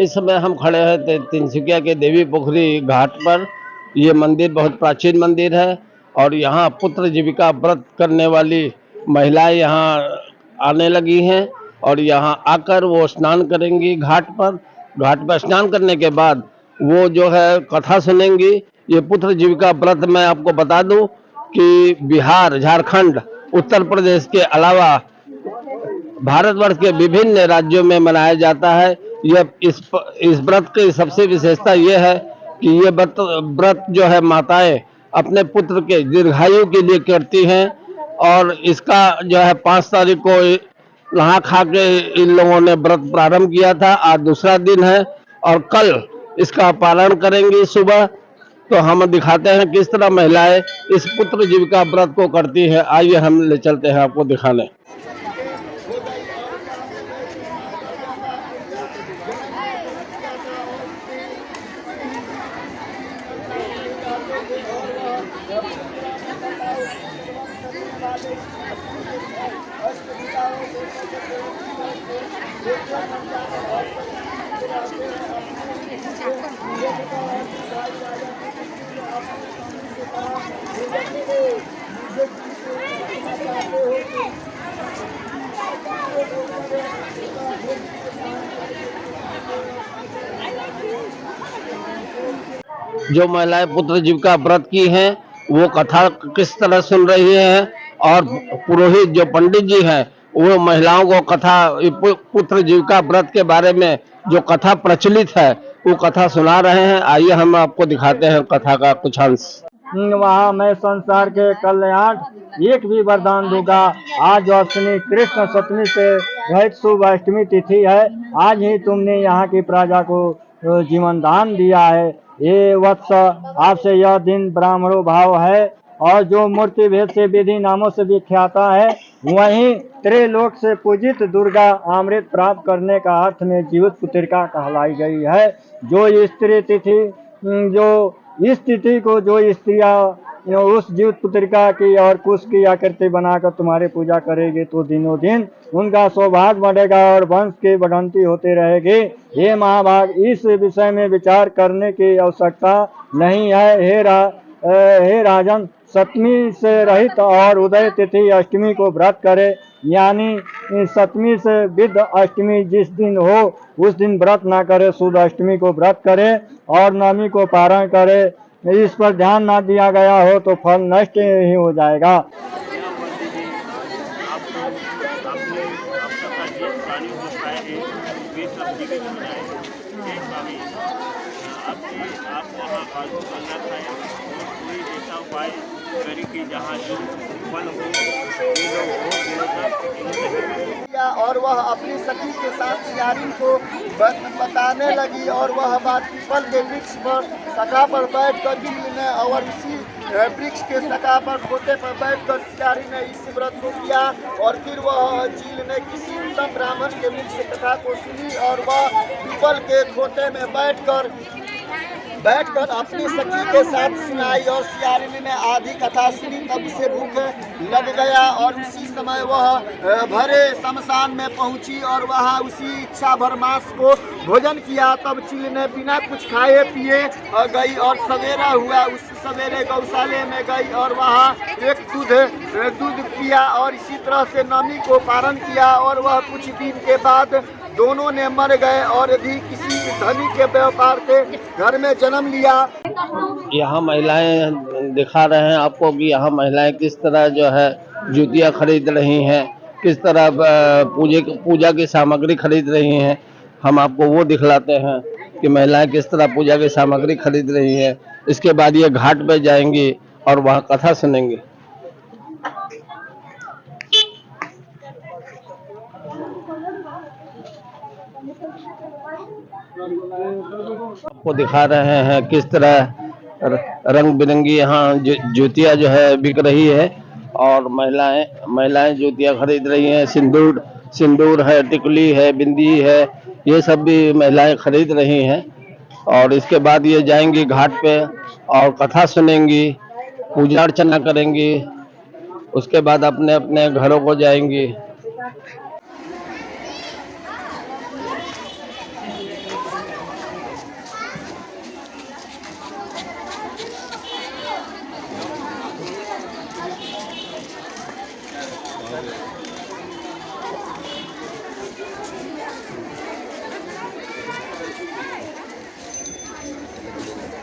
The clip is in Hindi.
इस समय हम खड़े हैं तिनसुकिया के देवी पोखरी घाट पर। ये मंदिर बहुत प्राचीन मंदिर है और यहाँ पुत्र जीविका व्रत करने वाली महिलाएं यहाँ आने लगी हैं और यहाँ आकर वो स्नान करेंगी घाट पर। घाट पर स्नान करने के बाद वो जो है कथा सुनेंगी। ये पुत्र जीविका व्रत मैं आपको बता दूं कि बिहार, झारखंड, उत्तर प्रदेश के अलावा भारतवर्ष के विभिन्न राज्यों में मनाया जाता है। यह इस व्रत की सबसे विशेषता यह है कि ये व्रत जो है माताएं अपने पुत्र के दीर्घायु के लिए करती हैं और इसका जो है 5 तारीख को नहा खा के इन लोगों ने व्रत प्रारंभ किया था। आज दूसरा दिन है और कल इसका पालन करेंगे सुबह। तो हम दिखाते हैं किस तरह महिलाएं इस पुत्र जीविका व्रत को करती है। आइए हम ले चलते हैं आपको दिखाने। जो महिलाएं पुत्र जीविका व्रत की हैं वो कथा किस तरह सुन रही हैं और पुरोहित जो पंडित जी हैं वो महिलाओं को कथा पुत्र जीविका व्रत के बारे में जो कथा प्रचलित है वो कथा सुना रहे हैं। आइए हम आपको दिखाते हैं कथा का कुछ अंश। वहाँ मैं संसार के कल्याण एक भी वरदान दूंगा। आज अष्टमी कृष्ण सप्तमी से बहुत शुभ अष्टमी तिथि है। आज ही तुमने यहाँ की प्रजा को जीवन दान दिया है। ये वत्स आपसे यह दिन ब्राह्मणो भाव है और जो मूर्ति भेद से विधि नामों से विख्याता है वहीं त्रिलोक से पूजित दुर्गा अमृत प्राप्त करने का अर्थ में जीवित पुत्रिका कहलाई गई है। जो स्त्री तिथि जो इस तिथि को जो स्त्रियां उस जीवित पुत्रिका की और कुश की आकृति बनाकर तुम्हारी पूजा करेगी तो दिनों दिन उनका सौभाग्य बढ़ेगा और वंश की बढ़ंती होती रहेगी। हे महाभाग, इस विषय में विचार करने की आवश्यकता नहीं है। हे राजन, सप्तमी से रहित और उदय तिथि अष्टमी को व्रत करे, यानी सप्तमी से विद अष्टमी जिस दिन हो उस दिन व्रत ना करे, शुद्ध अष्टमी को व्रत करे और नवमी को पारण करे। इस पर ध्यान ना दिया गया हो तो फल नष्ट ही हो जाएगा। और वह अपनी सखी के साथ सियारी को बताने लगी और वह बात पीपल के वृक्ष पर सखा पर बैठकर झील ने और इसी वृक्ष के सखा पर खोटे पर बैठकर सियारी ने इस व्रत को किया और फिर वह झील ने किसी उत्तम ब्राह्मण के मुख से कथा को सुनी और वह पीपल के खोटे में बैठकर अपनी सखी के साथ सुनाई और सियारिनी ने आधी कथा सुनी। तब उसे भूख लग गया और उसी समय वह भरे शमशान में पहुंची और वहां उसी इच्छा भर मांस को भोजन किया। तब चील ने बिना कुछ खाए पिए और गई और सवेरा हुआ। उस सवेरे गौशाले में गई और वहां एक दूध पिया और इसी तरह से नवमी को पारण किया और वह कुछ दिन के बाद दोनों ने मर गए और यदि किसी धनी के व्यापार से घर में जन्म लिया। यहाँ महिलाएं दिखा रहे हैं आपको कि यहाँ महिलाएं किस तरह जो है जूतियाँ खरीद रही हैं, किस तरह पूजा की सामग्री खरीद रही हैं। हम आपको वो दिखलाते हैं कि महिलाएं किस तरह पूजा की सामग्री खरीद रही हैं। इसके बाद ये घाट पे जाएंगी और वहाँ कथा सुनेंगी। आपको दिखा रहे हैं किस तरह रंग बिरंगी यहाँ जूतियाँ जो है बिक रही है और महिलाएं जूतियाँ खरीद रही हैं। सिंदूर है, टिकुली है, बिंदी है, ये सब भी महिलाएं खरीद रही हैं। और इसके बाद ये जाएंगी घाट पे और कथा सुनेंगी, पूजा अर्चना करेंगी। उसके बाद अपने अपने घरों को जाएंगी। है।